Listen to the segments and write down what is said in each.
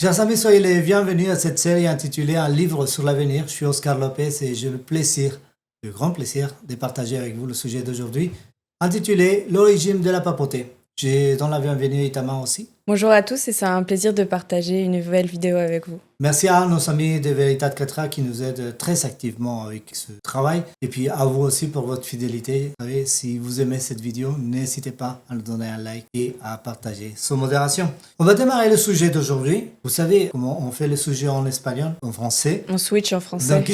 Chers amis, soyez les bienvenus à cette série intitulée Un livre sur l'avenir. Je suis Oscar Lopez et j'ai le grand plaisir de partager avec vous le sujet d'aujourd'hui, intitulé L'origine de la papauté. J'ai dans la bienvenue Itamar aussi. Bonjour à tous et c'est un plaisir de partager une nouvelle vidéo avec vous. Merci à nos amis de Veritat Catra qui nous aident très activement avec ce travail. Et puis à vous aussi pour votre fidélité. Vous savez, si vous aimez cette vidéo, n'hésitez pas à nous donner un like et à partager sans modération. On va démarrer le sujet d'aujourd'hui. Vous savez comment on fait le sujet en espagnol, en français. On switch en français. Donc,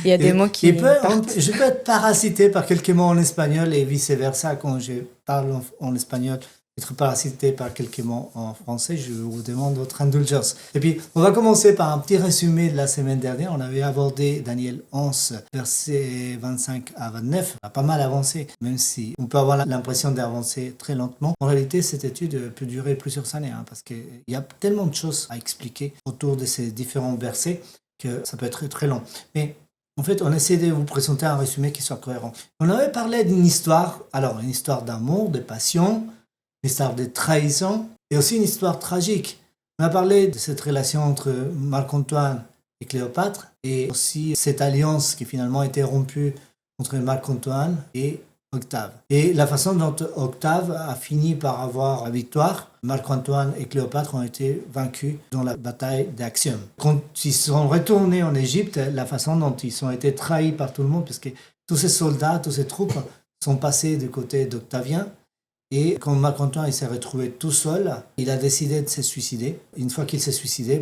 Il y a des mots qui je peux être parasité par quelques mots en espagnol et vice-versa quand je parle en espagnol. Être parasité par quelques mots en français, je vous demande votre indulgence. Et puis, on va commencer par un petit résumé de la semaine dernière. On avait abordé Daniel 11, versets 25 à 29. On a pas mal avancé, même si on peut avoir l'impression d'avancer très lentement. En réalité, cette étude peut durer plusieurs années, parce qu'il y a tellement de choses à expliquer autour de ces différents versets que ça peut être très, très long. Mais en fait, on essaie de vous présenter un résumé qui soit cohérent. On avait parlé d'une histoire, alors une histoire d'amour, de passion, une histoire de trahison et aussi une histoire tragique. On a parlé de cette relation entre Marc-Antoine et Cléopâtre et aussi cette alliance qui finalement a été rompue entre Marc-Antoine et Octave. Et la façon dont Octave a fini par avoir la victoire, Marc-Antoine et Cléopâtre ont été vaincus dans la bataille d'Actium. Quand ils sont retournés en Égypte, la façon dont ils ont été trahis par tout le monde, parce que tous ces soldats, toutes ces troupes sont passés du côté d'Octavien. Et quand Marc-Antoine s'est retrouvé tout seul, il a décidé de se suicider. Une fois qu'il s'est suicidé,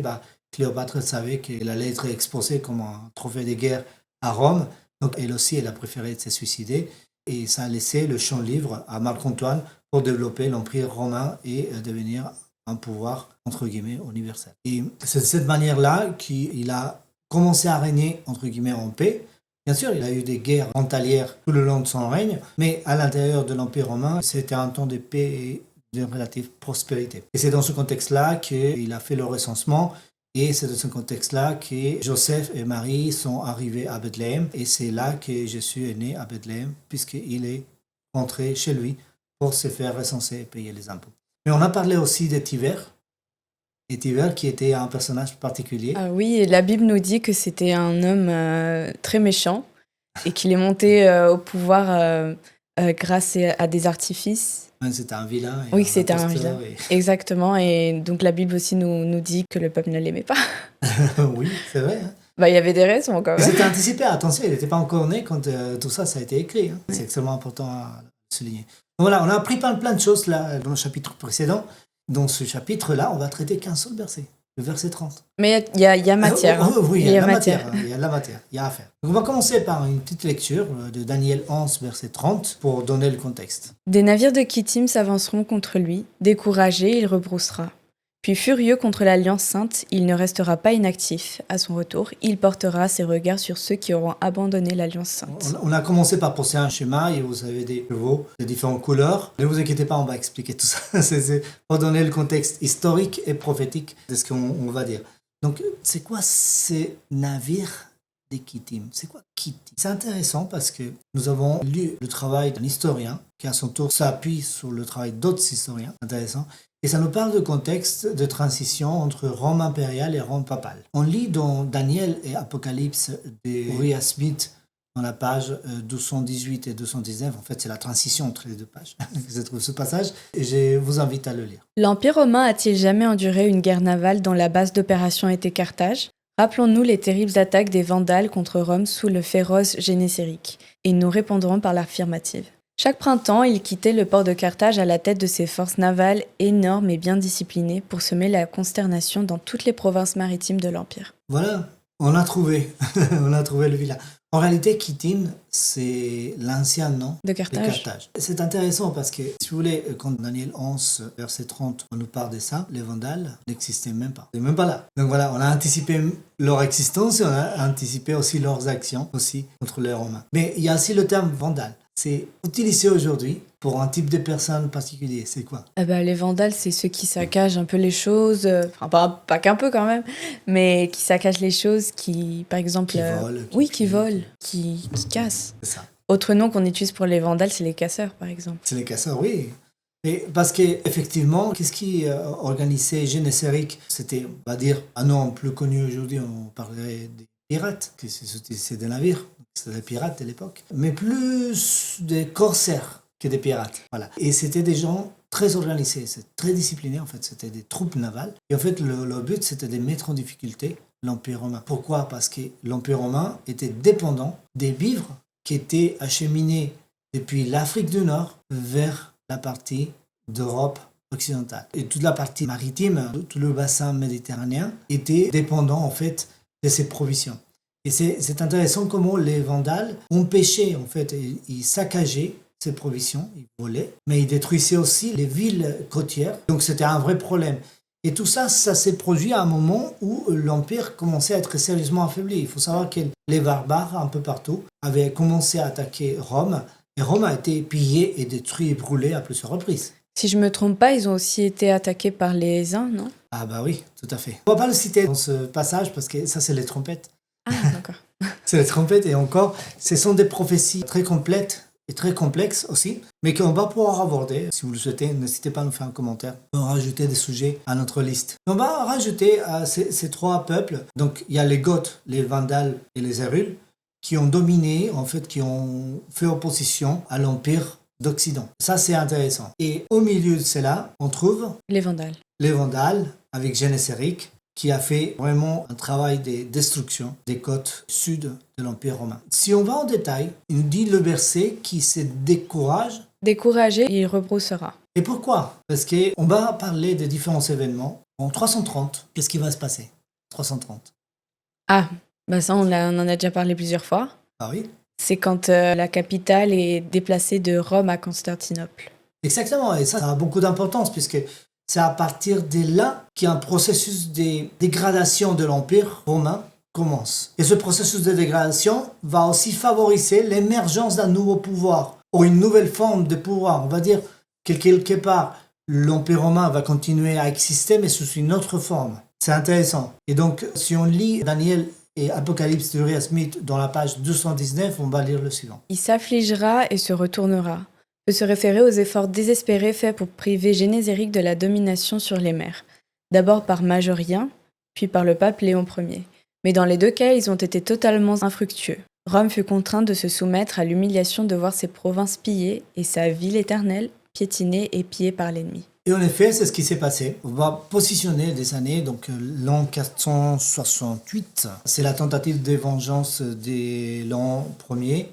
Cléopâtre savait qu'elle allait être exposée comme un trophée de guerre à Rome. Donc elle aussi, elle a préféré se suicider. Et ça a laissé le champ libre à Marc-Antoine pour développer l'Empire romain et devenir un pouvoir, entre guillemets, universel. Et c'est de cette manière-là qu'il a commencé à régner, entre guillemets, en paix. Bien sûr, il a eu des guerres frontalières tout le long de son règne, mais à l'intérieur de l'Empire romain, c'était un temps de paix et de relative prospérité. Et c'est dans ce contexte-là qu'il a fait le recensement, et c'est dans ce contexte-là que Joseph et Marie sont arrivés à Bethléem, et c'est là que Jésus est né à Bethléem, puisqu'il est rentré chez lui pour se faire recenser et payer les impôts. Mais on a parlé aussi de Tibère, et Tibère qui était un personnage particulier. Ah oui, et la Bible nous dit que c'était un homme très méchant et qu'il est monté au pouvoir grâce à des artifices. C'était un vilain. Oui, c'était un vilain. Exactement, et donc la Bible aussi nous dit que le peuple ne l'aimait pas. Oui, c'est vrai. Il y avait des raisons quand même. C'était anticipé, attention, il n'était pas encore né quand tout ça a été écrit. C'est extrêmement important à souligner. Donc voilà, on a appris plein de choses là, dans le chapitre précédent. Dans ce chapitre-là, on va traiter qu'un seul verset, le verset 30. Mais il y a matière. Oui, il y a la matière. Il y a de la matière, il y a à faire. Donc on va commencer par une petite lecture de Daniel 11, verset 30, pour donner le contexte. Des navires de Kittim s'avanceront contre lui. Découragé, il rebroussera. Puis furieux contre l'Alliance sainte, il ne restera pas inactif. À son retour, il portera ses regards sur ceux qui auront abandonné l'Alliance sainte. On a commencé par penser à un schéma et vous avez des chevaux de différentes couleurs. Ne vous inquiétez pas, on va expliquer tout ça. C'est pour donner le contexte historique et prophétique de ce qu'on va dire. Donc, c'est quoi ces navires de Kittim? C'est quoi Kittim? C'est intéressant parce que nous avons lu le travail d'un historien qui à son tour s'appuie sur le travail d'autres historiens. Intéressant. Et ça nous parle de contexte de transition entre Rome impériale et Rome papale. On lit dans Daniel et Apocalypse de Uriah Smith dans la page 218 et 219. En fait, c'est la transition entre les deux pages. Je trouve ce passage et je vous invite à le lire. L'Empire romain a-t-il jamais enduré une guerre navale dont la base d'opération était Carthage ? Rappelons-nous les terribles attaques des Vandales contre Rome sous le féroce Généséric, et nous répondrons par l'affirmative. Chaque printemps, il quittait le port de Carthage à la tête de ses forces navales énormes et bien disciplinées pour semer la consternation dans toutes les provinces maritimes de l'Empire. Voilà, on a trouvé, on a trouvé le village. En réalité, Kittim, c'est l'ancien nom de Carthage. C'est intéressant parce que, si vous voulez, quand Daniel 11, verset 30, on nous parle de ça, les Vandales n'existaient même pas. Ils n'étaient même pas là. Donc voilà, on a anticipé leur existence et on a anticipé aussi leurs actions aussi contre les Romains. Mais il y a aussi le terme Vandale. C'est utilisé aujourd'hui pour un type de personne particulier. C'est quoi? Les Vandales, c'est ceux qui saccagent un peu les choses, enfin pas qu'un peu quand même, mais qui saccagent les choses, qui, par exemple... Qui volent. Qui volent, qui cassent. C'est ça. Autre nom qu'on utilise pour les Vandales, c'est les casseurs, par exemple. C'est les casseurs, oui. Et parce qu'effectivement, qu'est-ce qui organisait Génézéric? C'était, on va dire, un nom plus connu aujourd'hui, on parlerait des pirates, que c'est des navires, c'était des pirates de l'époque, mais plus des corsaires que des pirates. Voilà. Et c'était des gens très organisés, c'est très disciplinés en fait, c'était des troupes navales. Et en fait, le but, c'était de mettre en difficulté l'Empire romain. Pourquoi? Parce que l'Empire romain était dépendant des vivres qui étaient acheminés depuis l'Afrique du Nord vers la partie d'Europe occidentale. Et toute la partie maritime, tout le bassin méditerranéen, était dépendant en fait de ces provisions. Et c'est intéressant comment les Vandales empêchaient, en fait, ils saccageaient ces provisions, ils volaient, mais ils détruisaient aussi les villes côtières. Donc c'était un vrai problème. Et tout ça, ça s'est produit à un moment où l'Empire commençait à être sérieusement affaibli. Il faut savoir que les barbares, un peu partout, avaient commencé à attaquer Rome, et Rome a été pillée et détruite et brûlée à plusieurs reprises. Si je me trompe pas, ils ont aussi été attaqués par les Huns, non? Ah bah oui, tout à fait. On va pas le citer dans ce passage parce que ça, c'est les trompettes. Ah, d'accord. C'est les trompettes et encore, ce sont des prophéties très complètes et très complexes aussi, mais qu'on va pouvoir aborder. Si vous le souhaitez, n'hésitez pas à nous faire un commentaire. On va rajouter des sujets à notre liste. On va rajouter ces trois peuples. Donc il y a les Goths, les Vandales et les Hérules qui ont dominé, en fait, qui ont fait opposition à l'Empire d'Occident. Ça, c'est intéressant. Et au milieu de cela, on trouve Les Vandales. les Vandales avec Génézéric, qui a fait vraiment un travail de destruction des côtes sud de l'Empire romain. Si on va en détail, il nous dit le verset qui se décourage. Découragé, il rebroussera. Et pourquoi? Parce qu'on va parler des différents événements. En 330, qu'est-ce qui va se passer? 330. Ah, bah ça, on en a déjà parlé plusieurs fois. Ah oui? C'est quand la capitale est déplacée de Rome à Constantinople. Exactement, et ça a beaucoup d'importance puisque c'est à partir de là qu'un processus de dégradation de l'Empire romain commence. Et ce processus de dégradation va aussi favoriser l'émergence d'un nouveau pouvoir ou une nouvelle forme de pouvoir. On va dire que quelque part, l'Empire romain va continuer à exister mais sous une autre forme. C'est intéressant. Et donc, si on lit Daniel et Apocalypse de Uriah Smith dans la page 219, on va lire le suivant. Il s'affligera et se retournera. Peut se référer aux efforts désespérés faits pour priver Génézéric de la domination sur les mers. D'abord par Majorien, puis par le pape Léon Ier. Mais dans les deux cas, ils ont été totalement infructueux. Rome fut contrainte de se soumettre à l'humiliation de voir ses provinces pillées et sa ville éternelle piétinée et pillée par l'ennemi. Et en effet, c'est ce qui s'est passé. On va positionner des années, donc l'an 468, c'est la tentative de vengeance de l'an 1er.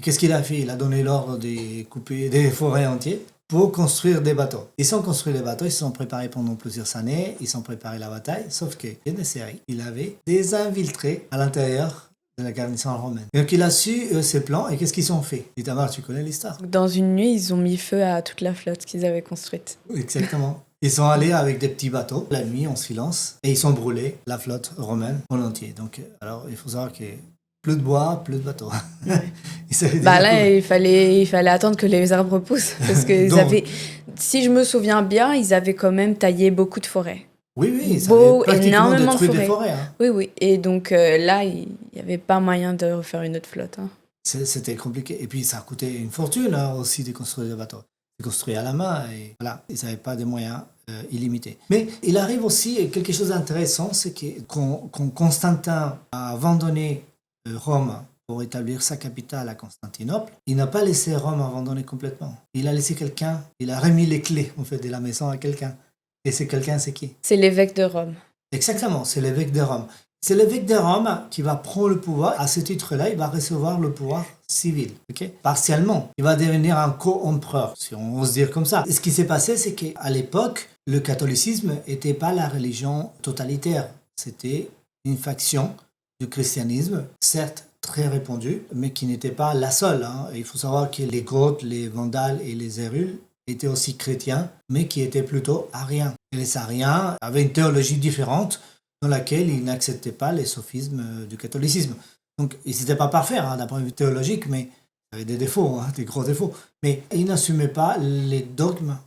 Qu'est-ce qu'il a fait? Il a donné l'ordre de couper des forêts entières pour construire des bateaux. Ils ont construit les bateaux, ils se sont préparés pendant plusieurs années, ils ont préparé la bataille, sauf que Génézéric, il avait des infiltrés à l'intérieur de la garnison romaine. Donc il a su ses plans, et qu'est-ce qu'ils ont fait? Itamar, tu connais l'histoire? Dans une nuit, ils ont mis feu à toute la flotte qu'ils avaient construite. Exactement. Ils sont allés avec des petits bateaux, la nuit, en silence, et ils ont brûlé la flotte romaine en entier. Donc, alors, il faut savoir que plus de bois, plus de bateaux. Là, il fallait attendre que les arbres poussent. Parce que avaient, si je me souviens bien, ils avaient quand même taillé beaucoup de forêts. Oui, ils avaient pratiquement détruit des forêts. Hein. Oui. Et donc là, il n'y avait pas moyen de refaire une autre flotte. Hein. C'était compliqué. Et puis, ça a coûté une fortune aussi de construire des bateaux. C'est construit à la main et voilà, ils n'avaient pas de moyens illimités. Mais il arrive aussi quelque chose d'intéressant, c'est que quand Constantin a abandonné Rome pour établir sa capitale à Constantinople, il n'a pas laissé Rome abandonner complètement. Il a laissé quelqu'un, il a remis les clés en fait, de la maison à quelqu'un. Et c'est quelqu'un, c'est qui? C'est l'évêque de Rome. Exactement, c'est l'évêque de Rome. C'est l'évêque de Rome qui va prendre le pouvoir. À ce titre-là, il va recevoir le pouvoir civil, partiellement. Il va devenir un co-empereur, si on ose dire comme ça. Et ce qui s'est passé, c'est qu'à l'époque, le catholicisme n'était pas la religion totalitaire. C'était une faction du christianisme, certes très répandue, mais qui n'était pas la seule. Hein. Il faut savoir que les Goths, les Vandales et les Hérules étaient aussi chrétiens, mais qui étaient plutôt ariens. Et les ariens avaient une théologie différente dans laquelle ils n'acceptaient pas les sophismes du catholicisme. Donc, ils n'étaient pas parfaits d'un point de vue théologique, mais ils avaient des défauts, des gros défauts. Mais ils n'assumaient pas les dogmes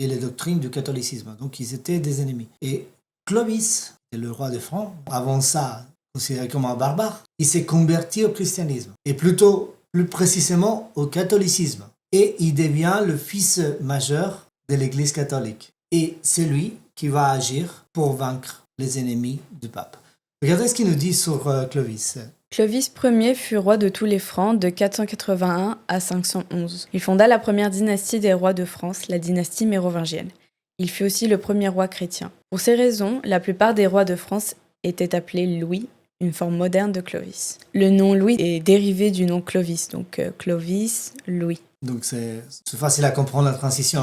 et les doctrines du catholicisme. Donc, ils étaient des ennemis. Et Clovis, le roi de Francs, avant ça, considéré comme un barbare, il s'est converti au christianisme, et plutôt, plus précisément, au catholicisme. Et il devient le fils majeur de l'Église catholique. Et c'est lui qui va agir pour vaincre les ennemis du pape. Regardez ce qu'il nous dit sur Clovis. Clovis Ier fut roi de tous les Francs de 481 à 511. Il fonda la première dynastie des rois de France, la dynastie mérovingienne. Il fut aussi le premier roi chrétien. Pour ces raisons, la plupart des rois de France étaient appelés Louis, une forme moderne de Clovis. Le nom Louis est dérivé du nom Clovis, donc Clovis, Louis. Donc c'est facile à comprendre la transition,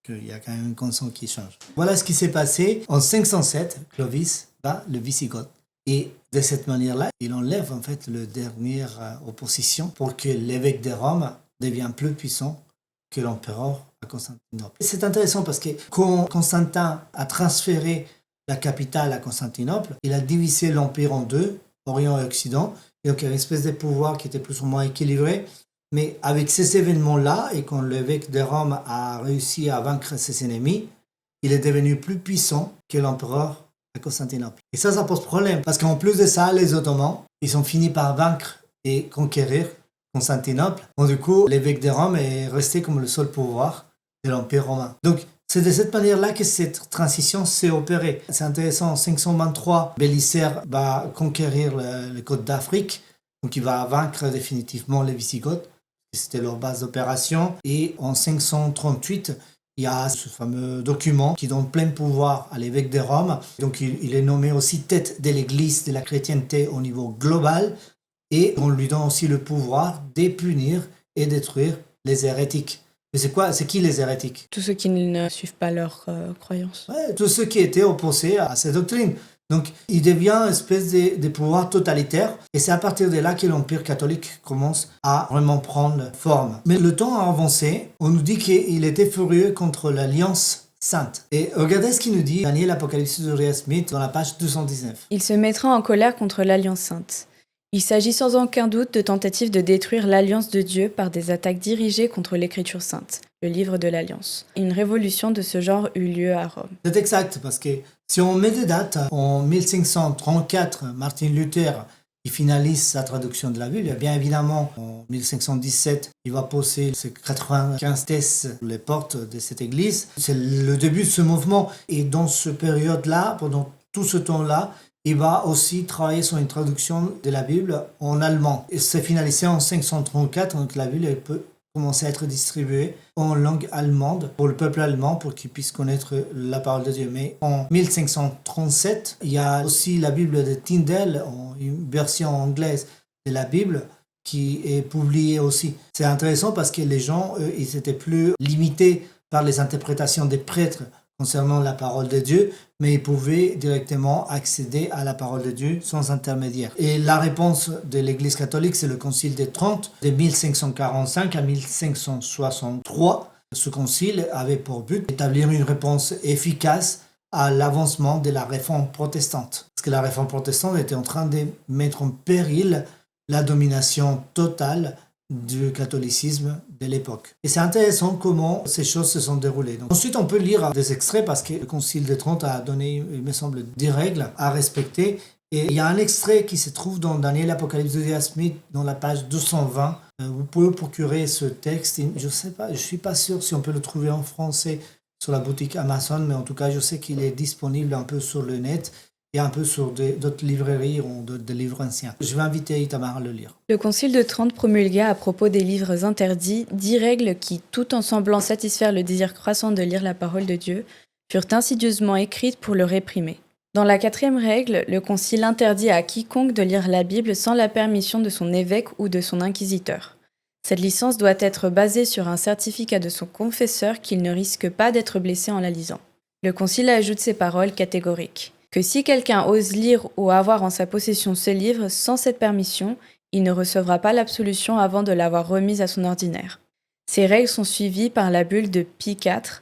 qu'il y a quand même une consonne qui change. Voilà ce qui s'est passé. En 507, Clovis bat le Wisigoth. Et de cette manière-là, il enlève en fait le dernière opposition pour que l'évêque de Rome devienne plus puissant que l'empereur à Constantinople. Et c'est intéressant parce que quand Constantin a transféré la capitale à Constantinople, il a divisé l'empire en deux, Orient et Occident. Et donc il y a une espèce de pouvoir qui était plus ou moins équilibré. Mais avec ces événements-là, et quand l'évêque de Rome a réussi à vaincre ses ennemis, il est devenu plus puissant que l'empereur à Constantinople. Et ça pose problème, parce qu'en plus de ça, les Ottomans, ils ont fini par vaincre et conquérir Constantinople. Donc du coup, l'évêque de Rome est resté comme le seul pouvoir de l'Empire romain. Donc c'est de cette manière-là que cette transition s'est opérée. C'est intéressant, en 523, Bélisaire va conquérir le côte d'Afrique, donc il va vaincre définitivement les Wisigoths. C'était leur base d'opération. Et en 538, il y a ce fameux document qui donne plein pouvoir à l'évêque de Rome. Donc il est nommé aussi tête de l'Église de la chrétienté au niveau global. Et on lui donne aussi le pouvoir de punir et détruire les hérétiques. Mais c'est qui les hérétiques? Tous ceux qui ne suivent pas leur croyance. Ouais, tous ceux qui étaient opposés à ces doctrines. Donc, il devient une espèce de pouvoir totalitaire. Et c'est à partir de là que l'Empire catholique commence à vraiment prendre forme. Mais le temps a avancé. On nous dit qu'il était furieux contre l'Alliance sainte. Et regardez ce qu'il nous dit Daniel Apocalypse d'Uriah Smith dans la page 219. Il se mettra en colère contre l'Alliance sainte. Il s'agit sans aucun doute de tentatives de détruire l'Alliance de Dieu par des attaques dirigées contre l'Écriture sainte, le livre de l'Alliance. Une révolution de ce genre eut lieu à Rome. C'est exact, parce que si on met des dates, en 1534, Martin Luther il finalise sa traduction de la Bible. Et bien évidemment, en 1517, il va poser ses 95 thèses sur les portes de cette église. C'est le début de ce mouvement. Et dans cette période-là, pendant tout ce temps-là, il va aussi travailler sur une traduction de la Bible en allemand. Et c'est finalisé en 534, donc la Bible peut commencer à être distribuée en langue allemande pour le peuple allemand pour qu'il puisse connaître la parole de Dieu. Mais en 1537, il y a aussi la Bible de Tyndale, une version anglaise de la Bible qui est publiée aussi. C'est intéressant parce que les gens, eux, ils étaient plus limités par les interprétations des prêtres concernant la parole de Dieu, mais ils pouvaient directement accéder à la parole de Dieu sans intermédiaire. Et la réponse de l'Église catholique, c'est le Concile des Trente, de 1545 à 1563. Ce concile avait pour but d'établir une réponse efficace à l'avancement de la réforme protestante. Parce que la réforme protestante était en train de mettre en péril la domination totale du catholicisme de l'époque. Et c'est intéressant comment ces choses se sont déroulées. Donc, ensuite, on peut lire des extraits parce que le Concile de Trente a donné, il me semble, des règles à respecter. Et il y a un extrait qui se trouve dans Daniel Apocalypse d'Uriah Smith, dans la page 220. Vous pouvez procurer ce texte. Je ne sais pas, je ne suis pas sûr si on peut le trouver en français sur la boutique Amazon, mais en tout cas, je sais qu'il est disponible un peu sur le net et un peu sur d'autres librairies ou des livres anciens. Je vais inviter Itamar à le lire. Le Concile de Trente promulgua à propos des livres interdits 10 règles qui, tout en semblant satisfaire le désir croissant de lire la parole de Dieu, furent insidieusement écrites pour le réprimer. Dans la 4e règle, le Concile interdit à quiconque de lire la Bible sans la permission de son évêque ou de son inquisiteur. Cette licence doit être basée sur un certificat de son confesseur qu'il ne risque pas d'être blessé en la lisant. Le Concile ajoute ces paroles catégoriques. Que si quelqu'un ose lire ou avoir en sa possession ce livre sans cette permission, il ne recevra pas l'absolution avant de l'avoir remise à son ordinaire. Ces règles sont suivies par la bulle de Pie IV,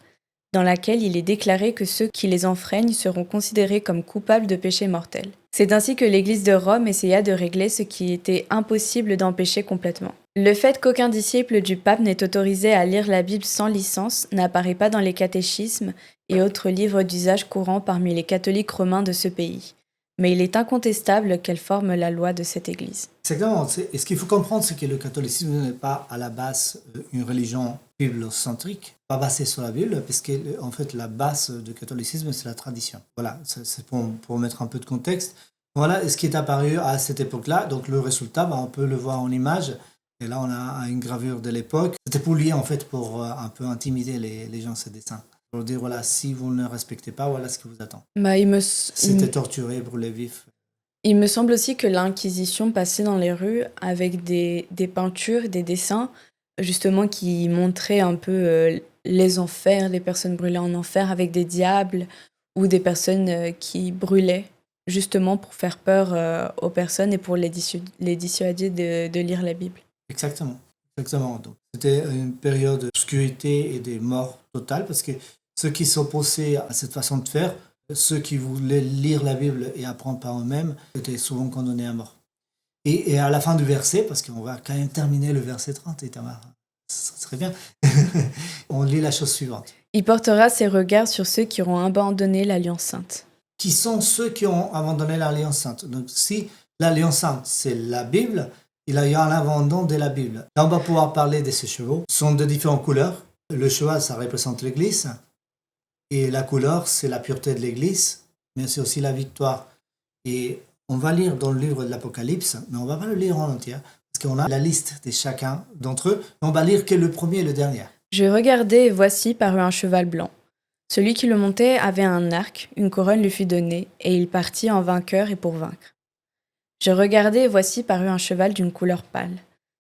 dans laquelle il est déclaré que ceux qui les enfreignent seront considérés comme coupables de péché mortel. C'est ainsi que l'Église de Rome essaya de régler ce qui était impossible d'empêcher complètement. Le fait qu'aucun disciple du pape n'ait autorisé à lire la Bible sans licence n'apparaît pas dans les catéchismes et autres livres d'usage courant parmi les catholiques romains de ce pays. Mais il est incontestable qu'elle forme la loi de cette Église. Exactement. Et ce qu'il faut comprendre, c'est que le catholicisme n'est pas à la base une religion biblocentrique, pas basé sur la Bible, parce que en fait la base du catholicisme c'est la tradition. Voilà, c'est pour mettre un peu de contexte. Voilà ce qui est apparu à cette époque-là. Donc le résultat, on peut le voir en image. Et là, on a une gravure de l'époque. C'était pour lui, en fait, pour un peu intimider les gens, ces dessins. Pour dire, voilà, si vous ne respectez pas, voilà ce qui vous attend. C'était torturé, brûlé vif. Il me semble aussi que l'Inquisition passait dans les rues avec des peintures, des dessins, justement qui montraient un peu les enfers, les personnes brûlées en enfer avec des diables ou des personnes qui brûlaient, justement pour faire peur aux personnes et pour les dissuader de lire la Bible. Exactement. Donc, c'était une période d'obscurité et de mort totale parce que ceux qui s'opposaient à cette façon de faire, ceux qui voulaient lire la Bible et apprendre par eux-mêmes, étaient souvent condamnés à mort. Et à la fin du verset, parce qu'on va quand même terminer le verset 30, Itamar, ça serait bien, on lit la chose suivante. Il portera ses regards sur ceux qui auront abandonné l'Alliance sainte. Qui sont ceux qui ont abandonné l'Alliance sainte? Donc si l'Alliance sainte, c'est la Bible, il y a un abandon de la Bible. Là, on va pouvoir parler de ces chevaux. Ils sont de différentes couleurs. Le cheval, ça représente l'Église. Et la couleur, c'est la pureté de l'Église, mais c'est aussi la victoire. Et on va lire dans le livre de l'Apocalypse, mais on ne va pas le lire en entier, parce qu'on a la liste de chacun d'entre eux. On va lire que le premier et le dernier. Je regardais et voici parut un cheval blanc. Celui qui le montait avait un arc, une couronne lui fut donnée, et il partit en vainqueur et pour vaincre. Je regardais et voici parut un cheval d'une couleur pâle.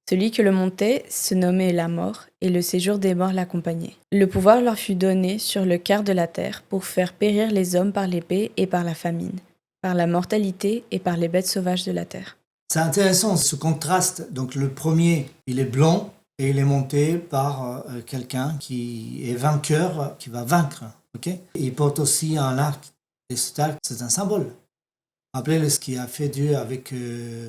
Celui qui le montait se nommait la mort, et le séjour des morts l'accompagnait. Le pouvoir leur fut donné sur le quart de la terre pour faire périr les hommes par l'épée et par la famine, par la mortalité et par les bêtes sauvages de la terre. C'est intéressant ce contraste. Donc le premier, il est blanc et il est monté par quelqu'un qui est vainqueur, qui va vaincre. Okay? Il porte aussi un arc, et cet arc, c'est un symbole. Rappelez ce qu'il a fait Dieu avec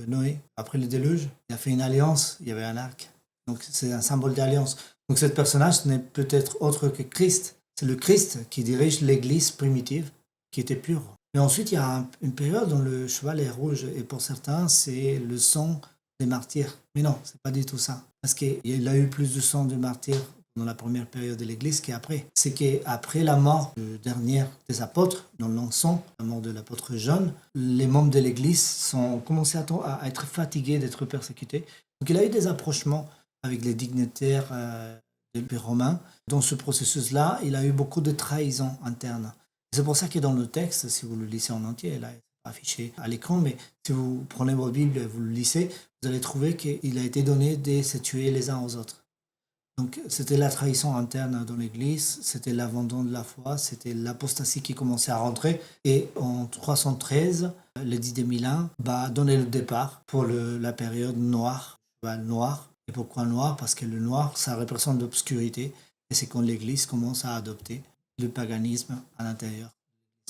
Noé. Après le déluge, il a fait une alliance, il y avait un arc. Donc c'est un symbole d'alliance. Donc ce personnage n'est peut-être autre que Christ. C'est le Christ qui dirige l'église primitive, qui était pure. Mais ensuite, il y a une période où le cheval est rouge. Et pour certains, c'est le sang des martyrs. Mais non, c'est pas du tout ça. Parce qu'il a eu plus de sang de martyrs dans la première période de l'Église qu'après. C'est qu'après la mort du dernier des apôtres, dans l'encens, la mort de l'apôtre Jean, les membres de l'Église ont commencé à être fatigués d'être persécutés. Donc il a eu des approchements avec les dignitaires de l'Empire romain. Dans ce processus-là, il a eu beaucoup de trahisons internes. C'est pour ça que dans le texte, si vous le lisez en entier, là, c'est affiché à l'écran, mais si vous prenez votre Bible et vous le lisez, vous allez trouver qu'il a été donné de se tuer les uns aux autres. Donc, c'était la trahison interne dans l'Église, c'était l'abandon de la foi, c'était l'apostasie qui commençait à rentrer. Et en 313, l'édit de Milan va donner le départ pour la période noire. Noir. Et pourquoi noir? Parce que le noir, ça représente l'obscurité. Et c'est quand l'Église commence à adopter le paganisme à l'intérieur.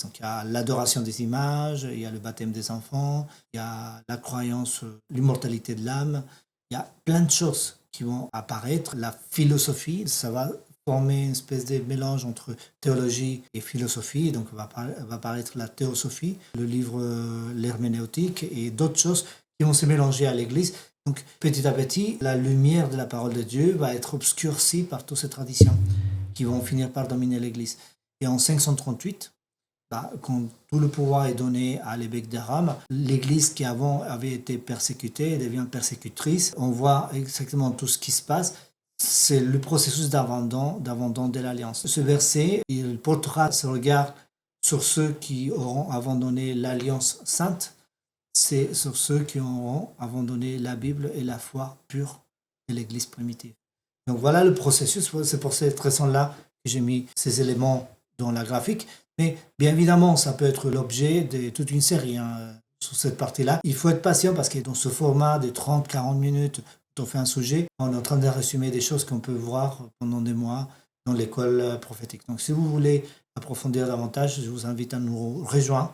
Donc, il y a l'adoration des images, il y a le baptême des enfants, il y a la croyance, l'immortalité de l'âme. Il y a plein de choses qui vont apparaître. La philosophie, ça va former une espèce de mélange entre théologie et philosophie. Donc, va apparaître la théosophie, le livre l'herméneutique et d'autres choses qui vont se mélanger à l'Église. Donc, petit à petit, la lumière de la parole de Dieu va être obscurcie par toutes ces traditions qui vont finir par dominer l'Église. Et en 538, quand tout le pouvoir est donné à l'évêque de Rome, l'Église qui avant avait été persécutée devient persécutrice. On voit exactement tout ce qui se passe. C'est le processus d'abandon de l'Alliance. Ce verset, il portera ce regard sur ceux qui auront abandonné l'Alliance sainte. C'est sur ceux qui auront abandonné la Bible et la foi pure de l'Église primitive. Donc voilà le processus. C'est pour cette raison-là que j'ai mis ces éléments dans la graphique. Mais bien évidemment, ça peut être l'objet de toute une série sur cette partie-là. Il faut être patient parce que dans ce format de 30-40 minutes, quand on fait un sujet, on est en train de résumer des choses qu'on peut voir pendant des mois dans l'école prophétique. Donc si vous voulez approfondir davantage, je vous invite à nous rejoindre.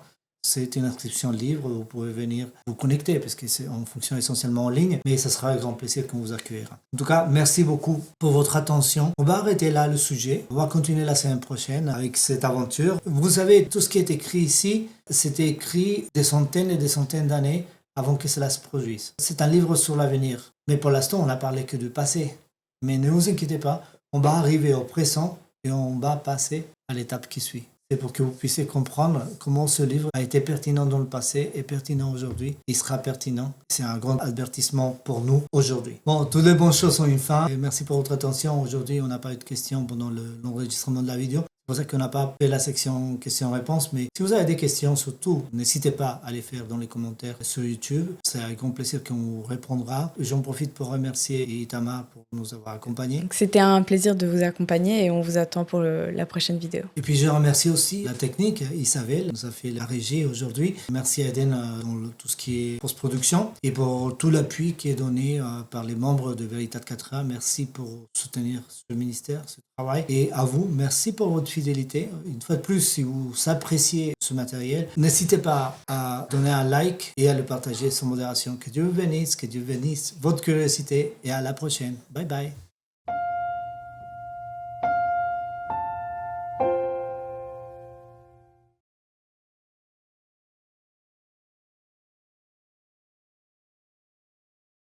C'est une inscription libre, vous pouvez venir vous connecter parce qu'on fonctionne essentiellement en ligne, mais ce sera avec grand plaisir qu'on vous accueillera. En tout cas, merci beaucoup pour votre attention. On va arrêter là le sujet. On va continuer la semaine prochaine avec cette aventure. Vous savez, tout ce qui est écrit ici, c'était écrit des centaines et des centaines d'années avant que cela se produise. C'est un livre sur l'avenir. Mais pour l'instant, on n'a parlé que du passé. Mais ne vous inquiétez pas, on va arriver au présent et on va passer à l'étape qui suit. C'est pour que vous puissiez comprendre comment ce livre a été pertinent dans le passé et pertinent aujourd'hui. Il sera pertinent. C'est un grand avertissement pour nous aujourd'hui. Bon, toutes les bonnes choses ont une fin. Et merci pour votre attention. Aujourd'hui, on n'a pas eu de questions pendant l'enregistrement de la vidéo. C'est pour ça qu'on n'a pas fait la section questions-réponses. Mais si vous avez des questions, surtout, n'hésitez pas à les faire dans les commentaires sur YouTube. C'est avec grand plaisir qu'on vous répondra. J'en profite pour remercier Itamar pour nous avoir accompagnés. C'était un plaisir de vous accompagner et on vous attend pour la prochaine vidéo. Et puis je remercie aussi la technique, Isabelle, nous a fait la régie aujourd'hui. Merci à Eden dans tout ce qui est post-production et pour tout l'appui qui est donné par les membres de Veritat 4A. Merci pour soutenir ce ministère, ce travail. Et à vous, merci pour votre fidélité. Une fois de plus, si vous appréciez ce matériel, n'hésitez pas à donner un like et à le partager sans modération. Que Dieu vous bénisse, que Dieu bénisse votre curiosité et à la prochaine. Bye bye.